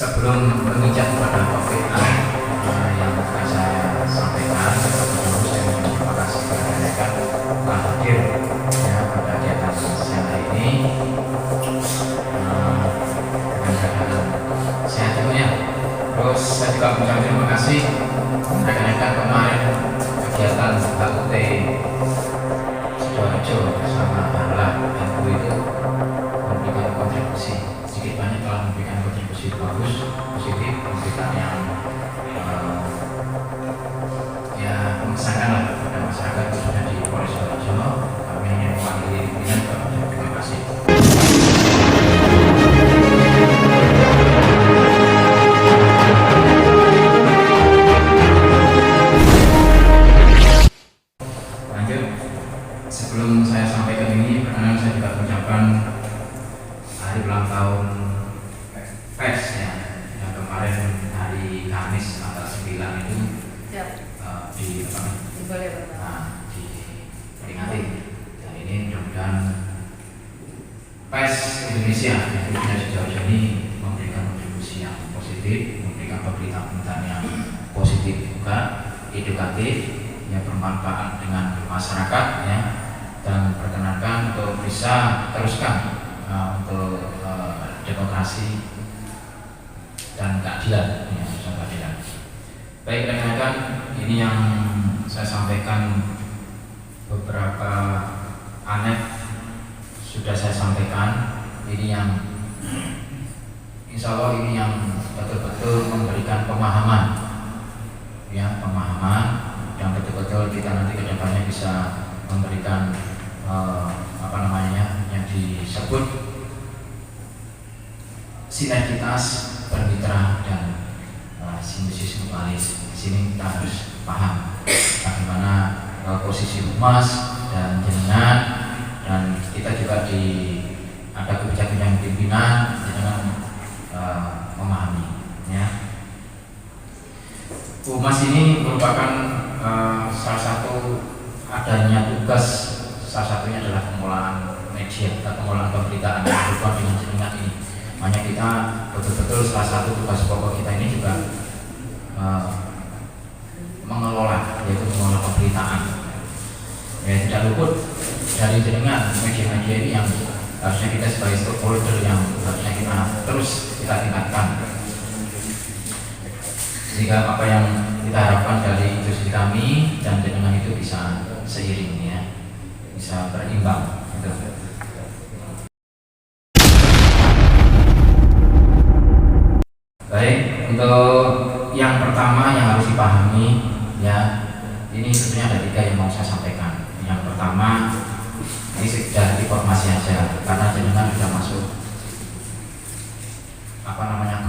sebelum menginjak pada topik yang akan saya sampaikan, saya terima kasih kepada rekan telah hadir ya pada kegiatan siang hari ini dengan keadaan sehat ya. Terus saya juga mengucapkan terima kasih rekan-rekan kemarin kegiatan HUT Sidoarjo bersama Harlah NU itu memberikan kontribusi sedikit banyak, telah memberikan kontribusi bagus, positif, memberikan yang mengesankan lah kepada masyarakat khususnya di Polres Sidoarjo. Kami ingin mewakili pimpinan kepada terima kasih. Lanjut, sebelum saya sampaikan ini, perkenalan saya juga mengucapkan hari ulang tahun PES ya, yang kemarin hari Kamis tanggal 9 itu diperingati. Dan ini mudah-mudahan PES Indonesia yang punya Sidoarjo ini memberikan kontribusi yang positif, memberikan pemberitaan yang positif juga, edukatif, yang bermanfaat dengan masyarakat ya, dan perkenalkan untuk bisa teruskan untuk demokrasi dan keadilan ya, keadilan. Baik rekan-rekan, ini yang saya sampaikan, beberapa anet sudah saya sampaikan. Ini yang insya Allah ini yang betul-betul memberikan pemahaman ya, pemahaman yang betul-betul kita nanti kedepannya bisa memberikan yang disebut sinergitas bermitra dan simbiosis mutualis. Di sini kita harus paham bagaimana posisi humas dan jenengan, dan kita juga ada kebijakan pimpinan dengan memahami ya. Humas ini merupakan salah satu adanya tugas, salah satunya adalah pengelolaan media atau pengelolaan pemberitaan yang berhubungan dengan jenengan ini. Makanya kita betul-betul salah satu tugas pokok kita ini juga mengelola, yaitu mengelola pemberitaan. Ya, tidak luput dari jenengan media-media ini yang harusnya kita sebagai stakeholder yang harusnya kita terus kita tingkatkan, sehingga apa yang kita harapkan dari institusi kami dan jenengan itu bisa seiring ya, bisa berimbang gitu. Baik, untuk yang pertama yang harus dipahami ya, ini sebenarnya ada 3 yang mau saya sampaikan. Yang pertama, ini sekedar informasi aja, karena jenengan sudah masuk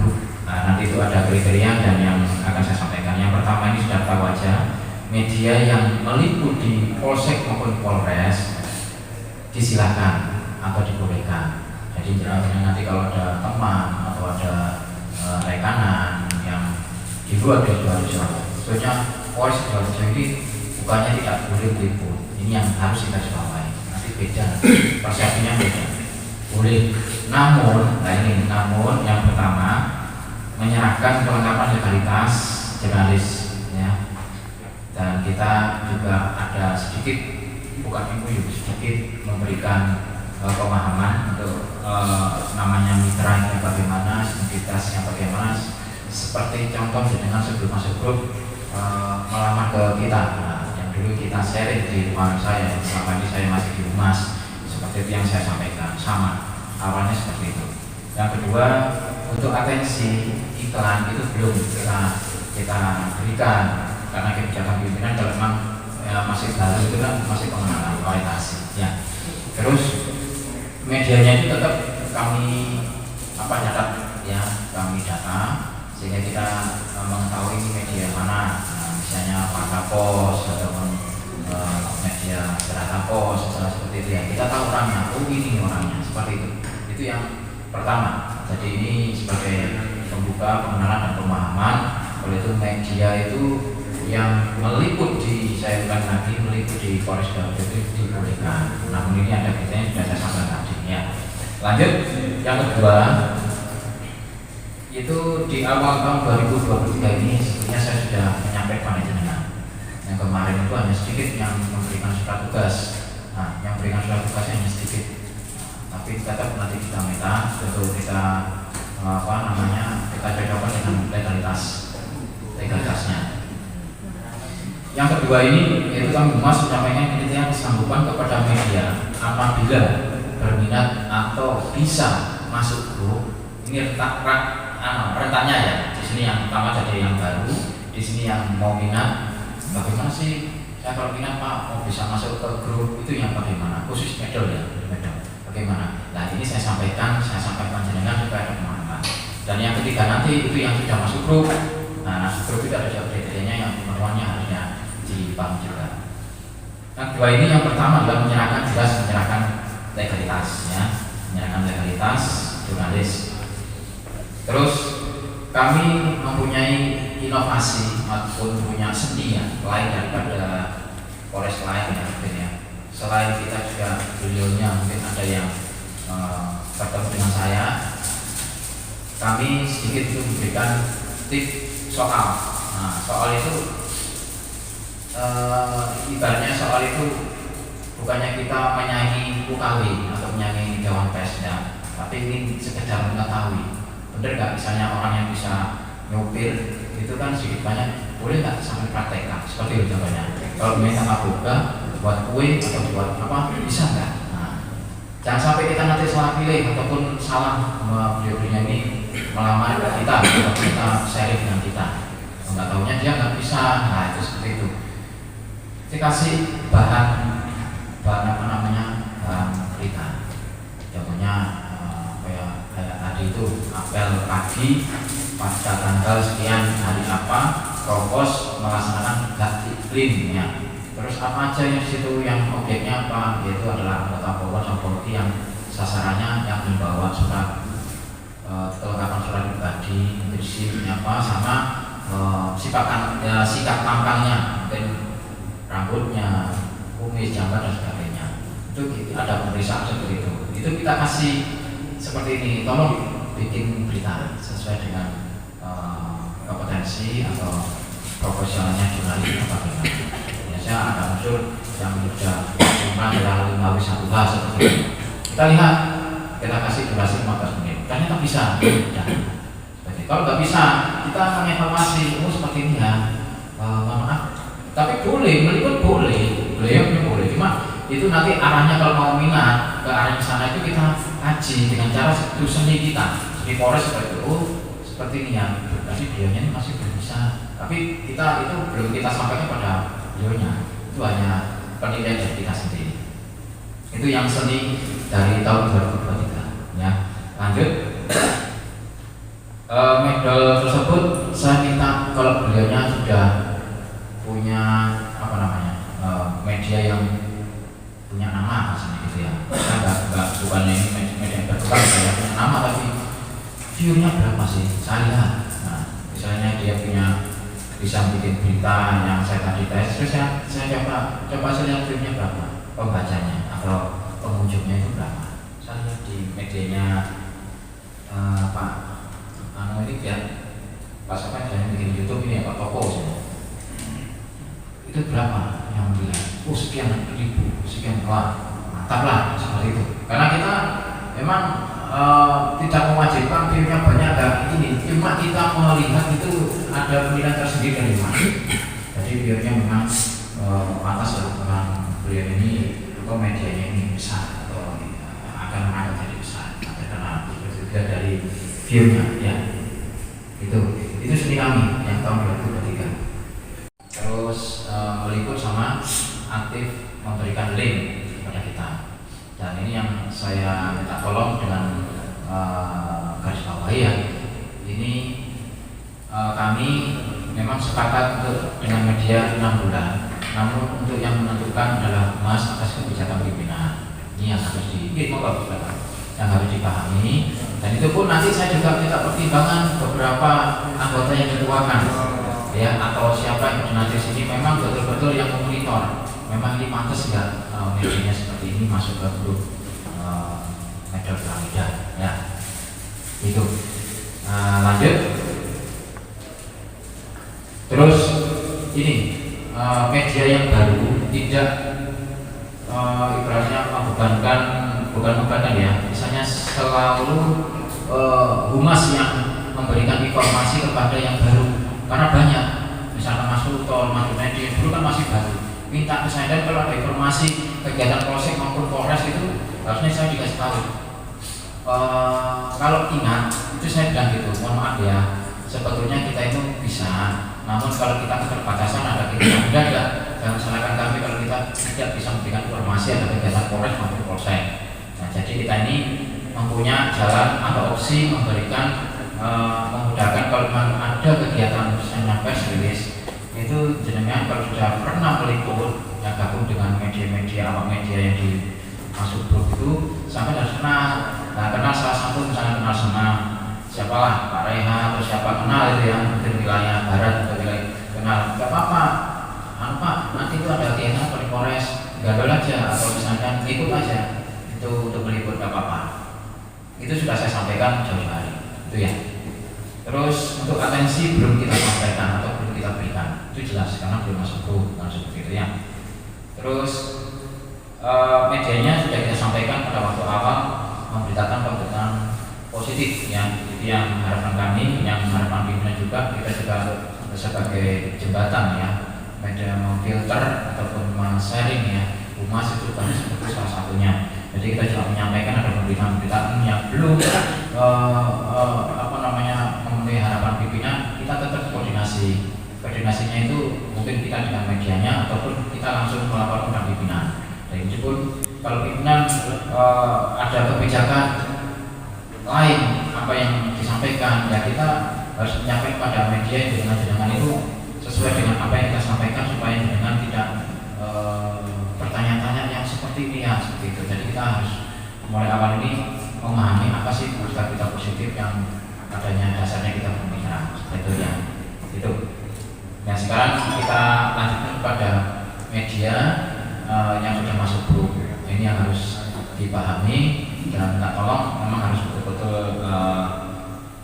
grup. Nah, nanti itu ada kriteria dan yang akan saya sampaikan. Yang pertama ini sudah tahu aja, media yang meliput di Polsek maupun Polres disilakan atau dibolehkan. Jadi nanti kalau ada teman atau ada rekanan yang di luar dari Sidoarjo, soalnya Polres Sidoarjo ini bukannya tidak boleh meliput. Ini yang harus kita jawab. Nanti beda, persepsinya beda. Boleh, namun yang pertama menyerahkan kelengkapan legalitas jurnalis ya, dan kita juga ada sedikit, bukan sedikit memberikan pemahaman untuk namanya mitra yang bagaimana, sinergitas yang bagaimana. Seperti contoh dengan sebelum masuk grup melamar ke kita, yang dulu kita sharing di rumah saya, selama ini saya masih di humas, seperti itu yang saya sampaikan, sama awalnya seperti itu. Yang kedua, untuk atensi iklan itu belum kita berikan, karena kebijakan pimpinan kalau memang masih baru itu kan masih pengenalan kualitas ya. Terus medianya itu tetap kami nyatat ya, kami data sehingga kita mengetahui media mana, misalnya Warta Pos atau media Strata Pos, seperti itu ya, kita tahu orangnya, ini orangnya, seperti itu. Itu yang pertama. Jadi ini sebagai pembuka, pengenalan dan pemahaman. Oleh itu media itu yang meliput saya ulang lagi, meliput di Polres Sidoarjo itu dibolehkan. Namun ini ada kriteria sudah saya sampaikan tadi ya. Lanjut, yang kedua, itu di awal tahun 2023 ini sebetulnya saya sudah menyampaikan dengan yang kemarin itu hanya sedikit yang memberikan surat tugas. Nah, yang memberikan surat tugas hanya sedikit, tapi tetap nanti kita minta untuk kita kita cocokkan dengan legalitasnya. Yang kedua ini yaitu kami menyampaikan kriteria kesanggupan kepada media apabila berminat atau bisa masuk grup. Ini rentannya ya. Di sini yang pertama jadi yang baru, di sini yang mau minat. Bagaimana sih saya kalau minat Pak mau bisa masuk ke grup itu yang bagaimana? Khusus medal ya, medal. Bagaimana? Nah ini saya sampaikan jenengan supaya ada pemahaman. Dan yang ketiga nanti itu yang sudah masuk grup. Nah grup itu ada kriterianya yang pemenuhannya harusnya dipahami juga. Yang kedua ini yang pertama adalah menyerahkan legalitas ya, menyerahkan legalitas jurnalis. Terus kami mempunyai inovasi ataupun punya seni ya, lain daripada Polres lain ya. Selain kita juga beliaunya mungkin ada yang bertemu dengan saya, kami sedikit itu memberikan tips soal. Nah, soal itu ibaratnya soal itu bukannya kita menyanyi UKW atau menyanyi Dewan Pers ya, tapi ini sekedar mengetahui. Bener nggak misalnya orang yang bisa nyopir itu kan sedikit banyak boleh nggak sampai praktekkan seperti itu contohnya. Kalau minta maboga buat kue atau buat apa bisa nggak? Nah, jangan sampai kita nanti salah pilih ataupun salah beliau-beliau ini melamar kita atau kita sharing dengan kita. Nggak tahunya dia nggak bisa. Nah itu seperti itu. Kita kasih bahan berita. Contohnya kayak tadi itu apel pagi pada tanggal sekian hari apa Provos melaksanakan ganti iklim ya. Terus apa aja yang situ yang objeknya apa, yaitu adalah anggota Provos atau Polri yang sasarannya yang membawa surat kelengkapan surat pribadi, bersihnya apa sama sikap tampangnya, mungkin rambutnya, kumis, janggut dan sebagainya. Itu ada pemeriksaan seperti itu. Itu kita kasih seperti ini, tolong bikin berita sesuai dengan kompetensi atau profesionalnya jurnalis apa bagaimana. Biasanya ada unsur yang sudah cuma adalah 5W1H seperti itu. Kita lihat, kita kasih durasi 15 menit. Ternyata bisa. Ya. Kalau nggak bisa, kita mengevaluasi. Seperti ini ya. Maaf. Tapi boleh, meliput boleh, beliau boleh. Cuma itu nanti arahnya kalau mau minat ke arah sana itu kita kaji dengan cara itu seni kita, seni Polres seperti itu. Seperti ini ya. Tapi beliaunya ini masih belum bisa. Tapi kita itu belum kita sampaikan pada beliaunya. Itu hanya penilaian dari kita sendiri. Itu yang seni dari tahun 2023. Ya, lanjut. Medal tersebut saya minta kalau beliaunya sudah punya media yang punya nama gitu ya. Kita bukannya ini media yang berkembang saya punya nama tapi view-nya berapa sih? Saya lihat. Nah, misalnya dia punya bisa bikin berita yang saya tadi tes, terus saya coba saya lihat view-nya berapa, pembacanya atau pengunjungnya itu berapa. Saya lihat di medianya Pak ini biar Pak Sopan jangan bikin YouTube ini ya Pak Toko itu berapa yang bilang sekian ribu, sekian mantap lah seperti itu. Karena kita memang tidak mewajibkan view-nya banyak ada ini, cuma kita melihat itu ada penilaian tersendiri dari mana. Jadi view-nya memang pantas orang beliau ini atau medianya ini besar atau akan mengangkat jadi besar karena juga dari view-nya ya. Itu seni kami yang tahun 2023. Terus meliput sama aktif memberikan link kepada kita. Dan ini yang saya minta tolong dengan garis bawahi ya. Ini kami memang sepakat untuk dengan media 6 bulan. Namun untuk yang menentukan adalah Mas atas kebijakan pimpinan. Ini yang harus yang harus dipahami. Dan itu pun nanti saya juga minta pertimbangan beberapa anggota yang dituakan ya, atau siapa yang nanti sini memang betul-betul yang memonitor memang ini pantas nggak medianya seperti ini masuk ke grup medal Pramudia ya. Itu Lanjut. Terus ini media yang baru tidak ibaratnya bukan ya, misalnya selalu humas yang memberikan informasi kepada yang baru, karena banyak, misalkan masuk tol, masuk media, dulu kan masih baru, minta ke saya, dan kalau ada informasi kegiatan polsek maupun polres itu harusnya saya dikasih tahu. Kalau ingat itu saya bilang gitu, mohon maaf ya, sebetulnya kita itu bisa, namun kalau kita keterbatasan ada kegiatan mendadak, jangan salahkan kami kalau kita tidak bisa memberikan informasi ada kegiatan polres maupun polsek. Nah, jadi kita ini mempunyai jalan atau opsi memberikan memudahkan kalau memang ada kegiatan misalnya press release itu jenengan kalau sudah pernah meliput yang gabung dengan media-media awak media yang masuk grup itu sampai harus kenal salah satu, misalnya kenal sama siapalah Pak Reha atau siapa, kenal itu yang mungkin wilayah barat atau wilayah kenal, nggak apa-apa, Pak nanti itu ada kegiatan di Polres, gagal aja atau misalkan ikut aja itu untuk meliput, nggak apa-apa. Itu sudah saya sampaikan jauh hari itu ya. Terus untuk atensi belum kita sampaikan atau belum kita berikan, itu jelas karena belum masuk grup, kan seperti itu ya. Terus medianya sudah kita sampaikan pada waktu awal, memberitakan tentang positif ya, itu yang harapan kami, yang harapan pimpinan juga, kita juga sebagai jembatan ya, media memfilter ataupun men-sharing ya, humas itu kan seperti salah satunya. Jadi kita juga menyampaikan ada pemberitaan yang belum memenuhi harapan pimpinan, kita tetap koordinasi. Koordinasinya itu mungkin kita dengan medianya ataupun kita langsung melaporkan ke pimpinan. Dan itu pun kalau pimpinan ada kebijakan lain apa yang disampaikan, ya kita harus menyampaikan pada media dengan itu sesuai dengan apa yang kita sampaikan supaya dengan tidak pertanyaan-tanya yang seperti ini ya, seperti itu. Jadi kita harus mulai awal ini memahami apa sih berita positif yang adanya dasarnya kita berbicara, seperti itu ya. Itu. Nah sekarang kita lanjutkan pada media yang sudah masuk grup. Ini yang harus dipahami dan minta tolong memang harus betul-betul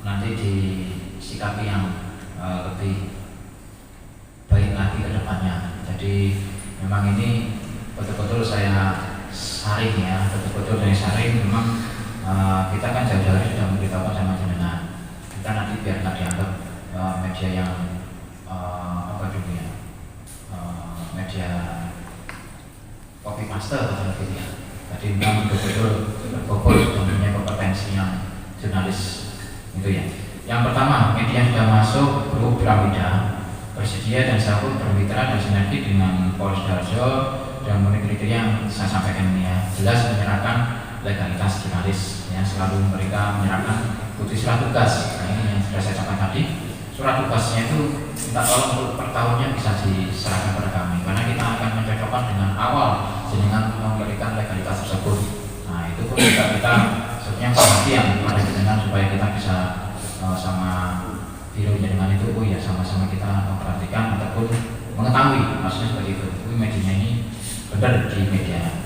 nanti disikapi yang lebih baik lagi ke depannya. Jadi memang ini betul-betul saya saring ya, memang kita kan jauh-jauh sudah memberitahukan sama jenengan. Kita nanti biar nggak dianggap media yang media copy paste atau gitu ya. Jadi memang betul-betul berbobot dan punya kompetensi yang jurnalis itu ya. Yang pertama, media sudah masuk grup Piramida, bersedia dan sanggup bermitra dan sinergi dengan Polres Darjo dan memenuhi kriteria yang saya sampaikan ini ya. Jelas menyerahkan legalitas jurnalis ya, selalu mereka menyerahkan bukti surat tugas. Nah, ini yang sudah saya sampaikan tadi. Surat tugasnya itu minta tolong untuk per tahunnya bisa diserahkan kepada kami, karena kita akan mencocokkan dengan awal dengan memberikan legalitas tersebut. Nah itu pun juga kita sebenarnya perhatian kepada jenengan supaya kita bisa sama biro jenengan itu ya sama-sama kita memperhatikan ataupun mengetahui maksudnya seperti itu. Medianya ini benar di media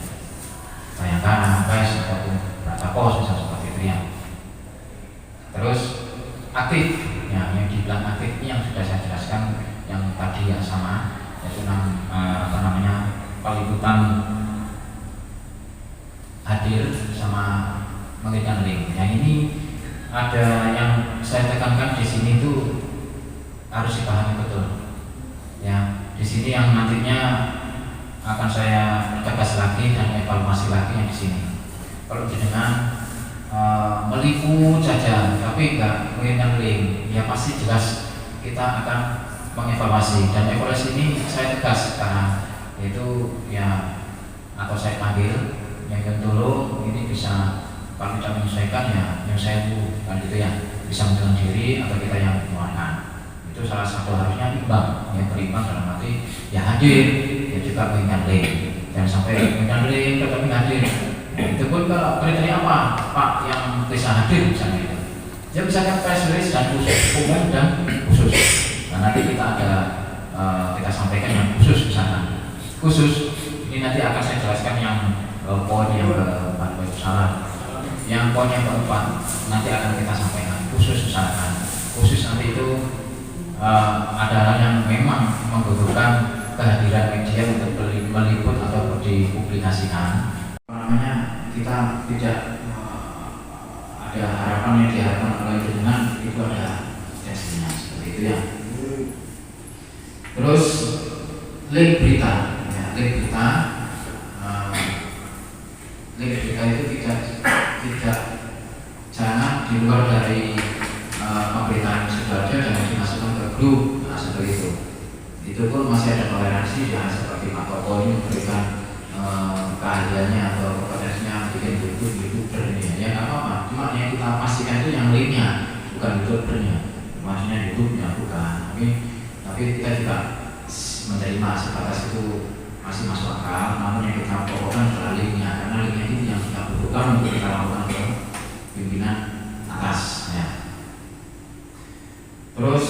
Bayangkara, Pes ataupun Pratapos misalnya seperti itu ya. Terus aktif ya, yang dibilang aktif ini yang sudah saya jelaskan yang tadi yang sama, yaitu peliputan hadir sama memberikan link. Yang ini ada yang saya tekankan di sini itu harus dipahami betul. Ya, di sini yang nantinya akan saya tegas lagi dan evaluasi lagi yang di sini. Kalau jenengan meliput saja tapi enggak mengirimkan link, ya pasti jelas kita akan mengevaluasi, dan evaluasi ini saya tegas sekarang, yaitu ya atau saya panggil yang dulu ini bisa kalau tidak menyesuaikan ya yang saya kan gitu ya, bisa menjelaskan diri atau kita yang mengeluarkan. Itu salah satu harusnya imbang, ya berimbang dalam arti ya hadir, ya juga mengingat link, jangan sampai mengingat link tetapi hadir. Itu pun kalau kriteria apa Pak yang bisa hadir misalnya itu, ya misalkan press release dan khusus, umum dan khusus. Nah nanti kita ada kita sampaikan yang khusus misalkan. Khusus ini nanti akan saya jelaskan yang poin yang keempat, salah. Yang poin yang keempat nanti akan kita sampaikan. khusus misalkan khusus nanti itu ada hal yang memang membutuhkan kehadiran media untuk meliput atau dipublikasikan. Namanya kita tidak ada harapan yang diharapkan oleh jenengan itu ada tesnya seperti itu ya. Terus link berita, ya, link berita itu tidak jangan di luar dari pemberitaan sudah ada, jangan dimasukkan ke grup, nah seperti itu. Itu pun masih ada toleransi, jangan seperti Pak Toko ini memberikan keahliannya atau kompetensinya bikin youtuber ini ya nggak apa-apa. Cuma yang kita pastikan itu yang linknya, bukan youtubernya. Maksudnya YouTube-nya bukan. Tapi kita juga menerima sebatas itu masih masuk akal. Namun yang kita pokokkan adalah linknya, karena linknya itu yang kita butuhkan untuk kita lakukan ke pimpinan atas. Ya. Terus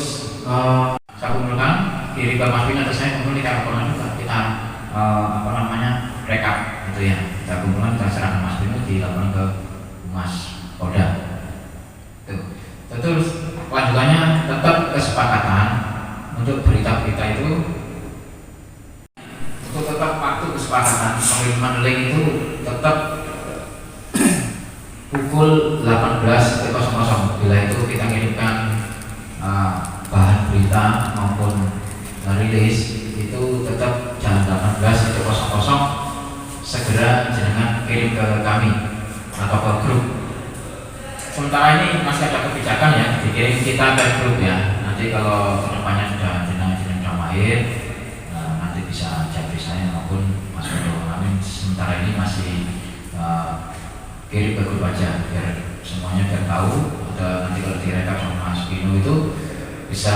saya kumpulkan kiri ke Mas Bin atau saya kumpul kita lakukan juga kita rekap gitu ya. Kita kumpulkan kita serahkan Mas Bin itu dilakukan ke Mas Polda. Terus lanjutannya tetap kesepakatan untuk berita-berita itu untuk tetap waktu kesepakatan pengiriman link itu tetap pukul 18.00 bila itu kita kirimkan bahan berita maupun rilis itu tetap jam 18.00 segera jangan kirim ke kami atau ke grup. Sementara ini masih ada kebijakan ya dikirim kita ke grup ya. Nanti kalau kedepannya sudah jenengan mahir nanti bisa japri saya maupun Mas Bodo. Kami sementara ini masih kirim ke grup aja biar semuanya biar tahu. Ada nanti kalau direkap sama Mas Bino itu bisa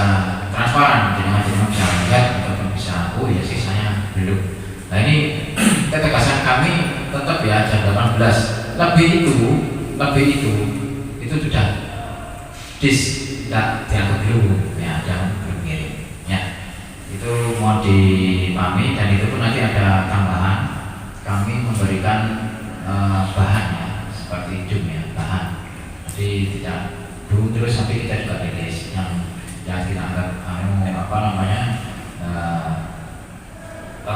transparan, jenengan bisa lihat atau bisa ya sisanya belum. Nah ini ketegasan kami tetap ya jam 18. Lebih itu sudah tidak dianggap dulu ya, jangan belum kirim ya. Itu mau dipahami dan itu pun nanti ada tambahan. Kami memberikan bahannya seperti jum ya, bahan. Jadi tidak dulu terus sampai kita juga rilis yang kita anggap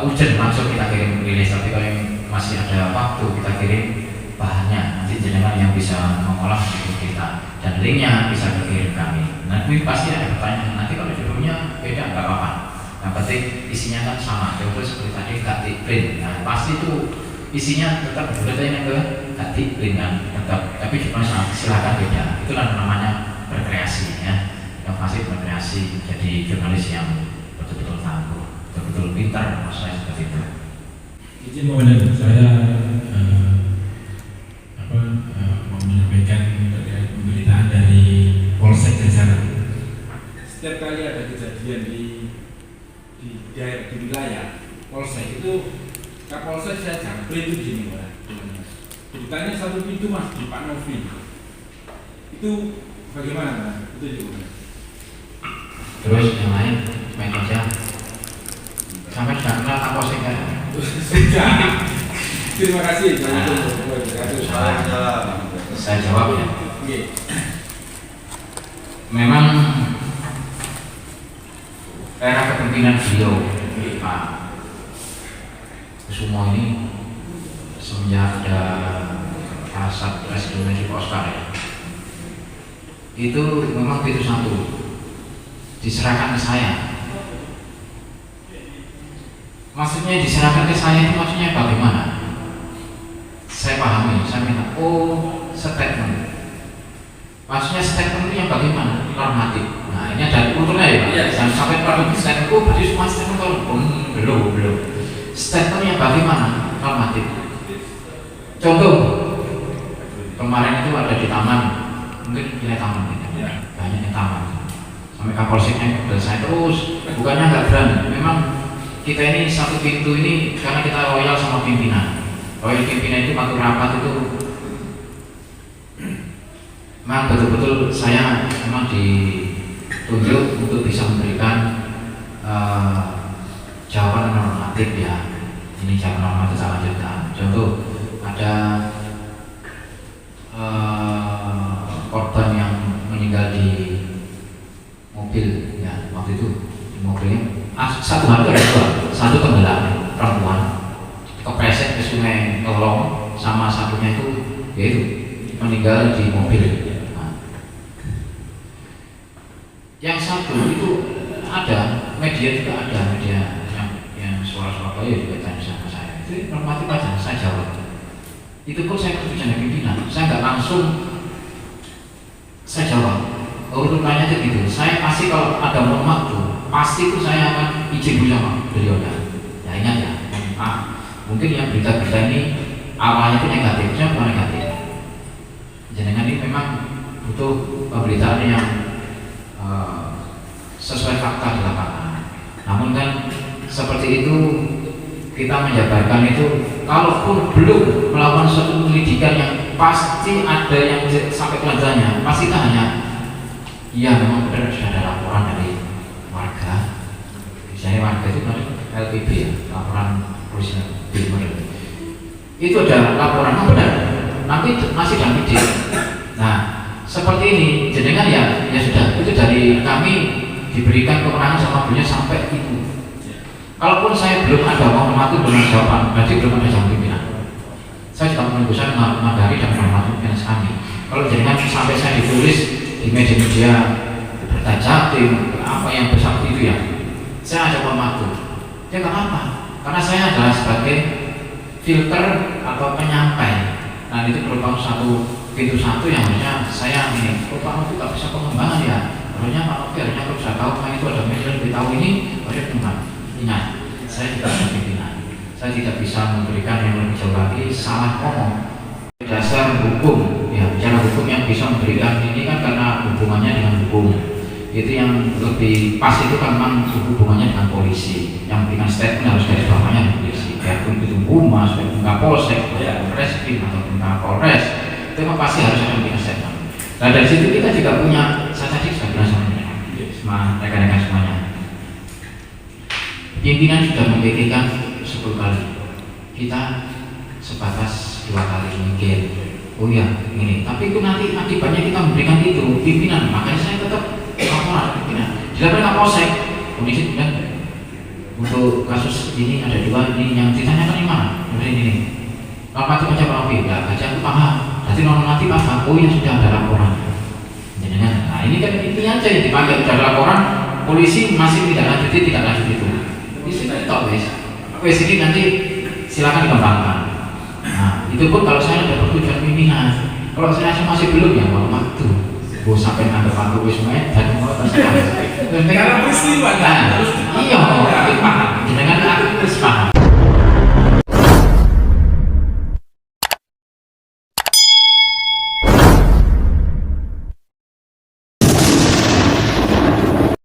urgent langsung kita kirim rilis. Tapi kalau yang masih ada waktu kita kirim bahannya, nanti jenengan yang bisa mengolah itu kita dan linknya bisa dikirim kami. Nanti pasti ada pertanyaan, nanti kalau judulnya beda nggak apa-apa, yang penting isinya kan sama. Contoh seperti tadi ganti print, nah pasti itu isinya tetap berbeda ke ganti print kan tetap, tapi cuma silakan beda. Itulah namanya berkreasi ya, yang pasti berkreasi jadi jurnalis yang betul-betul tangguh, betul-betul pintar, maksudnya seperti itu. Izin Komandan, saya mau menyampaikan terkait pemberitaan dari Polsek Jajaran. Setiap kali ada kejadian di daerah di wilayah Polsek itu, Kapolsek saya jangkrik itu gini Pak. Beritanya satu pintu Mas di Pak Novi. Itu bagaimana Mas? Itu juga. Terus yang lain main aja. Sampai sudah kenal Kapolsek kan? Sudah. Terima kasih. Saya jawab ya. Memang era kepemimpinan beliau Pak Kusumo ini semenjak ada Kasat Presidensi Oscar ya, itu memang itu satu diserahkan ke saya. Maksudnya diserahkan ke saya itu maksudnya bagaimana? Saya pahami, saya minta statement. Maksudnya statement itu yang bagaimana? Normatif. Nah ini ada kulturnya ya Pak. Sampai pada statement berarti semua statement belum. Statement yang bagaimana? Normatif. Contoh kemarin itu ada di taman, mungkin nilai taman ya. Banyak taman. Sampai Kapolseknya ke saya terus, bukannya nggak berani. Memang kita ini satu pintu ini karena kita loyal sama pimpinan. Loyal pimpinan itu waktu rapat itu memang betul-betul saya memang ditunjuk untuk bisa memberikan jawaban normatif ya. Ini jawaban normatif saya lanjutkan. Contoh ada korban yang meninggal mobil ya waktu itu di mobilnya satu hari ada dua, satu tenggelam perempuan kepleset ke sungai Ngelong, sama satunya itu yaitu meninggal di mobil. Nah, yang satu itu ada media juga ada media yang suara Surabaya juga tanya sama saya itu normatif aja saya jawab. Itu pun saya kerja jadi pimpinan, saya nggak langsung saya jawab. Urutannya itu gitu. Saya pasti kalau ada mohon waktu, pasti itu saya akan izin dulu sama beliau ya. Ya ingat ya, mungkin yang berita-berita ini awalnya itu negatif, saya bukan negatif. Jangan ini memang butuh pemberitaan yang sesuai fakta di lapangan. Namun kan seperti itu kita menjabarkan itu, kalaupun belum melakukan suatu penyelidikan yang pasti ada yang sampai kelanjutannya, pasti kita hanya iya memang benar sudah ada laporan dari warga. Misalnya warga itu kan LPB ya, laporan polisi Timur. Itu ada laporan yang benar, nanti masih dalam ide. Nah seperti ini, jenengan ya sudah itu dari kami diberikan kewenangan sama beliau sampai itu. Kalaupun saya belum ada mau mati dengan jawaban, berarti belum ada jam pimpinan. Saya juga menunggu saya menghadiri dan menghormati pimpinan kami. Kalau jenengan sampai saya ditulis di media-media berita Jatim apa yang besar itu ya, saya ada pematu. Ya nggak apa, karena saya adalah sebagai filter atau penyampai. Nah itu merupakan pintu satu yang harusnya saya ini. Oh Pak Novi tak bisa pengembangan ya. Harusnya Pak Novi harusnya kalau bisa tahu kan itu ada media lebih tahu ini harusnya pengembangan. Ingat, saya tidak ada pimpinan. Saya tidak bisa memberikan yang lebih jauh lagi. Salah ngomong. Dasar hukum, ya bicara hukum yang bisa memberikan ini kan karena hubungannya dengan hukum. Itu yang lebih pas itu kan memang hubungannya dengan polisi. Yang memberikan statement harus dari bawahnya polisi. Biarpun itu humas, biarpun Kapolsek, Reskrim ataupun Kapolres, itu memang pasti harus ada memberikan statement. Nah dari situ kita juga punya, saya tadi sudah bilang sama rekan-rekan semuanya. Pimpinan sudah memikirkan 10 kali. Kita sebatas 2 kali mungkin. Oh iya, ini. Tapi itu nanti akibatnya kita memberikan itu pimpinan. Makanya saya tetap laporan pimpinan. Dilaporkan Kapolsek, kondisi kemudian untuk kasus ini ada 2 ini yang ditanyakan di mana? Ini. Normatif aja Pak Novi, ya baca aku paham. Jadi normatif apa? Oh ya sudah ada laporan. Jangan. Nah ini kan intinya aja yang dipakai sudah ada laporan. Polisi masih tidak lanjut itu. Di sini tak wes ini nanti silakan dikembangkan. Nah, itu pun kalau saya ada persetujuan pimpinan. Kalau saya masih belum ya mau waktu. Gue sampai nganggep aku wis main dan mau terserah. Karena peristiwa kan. Iya,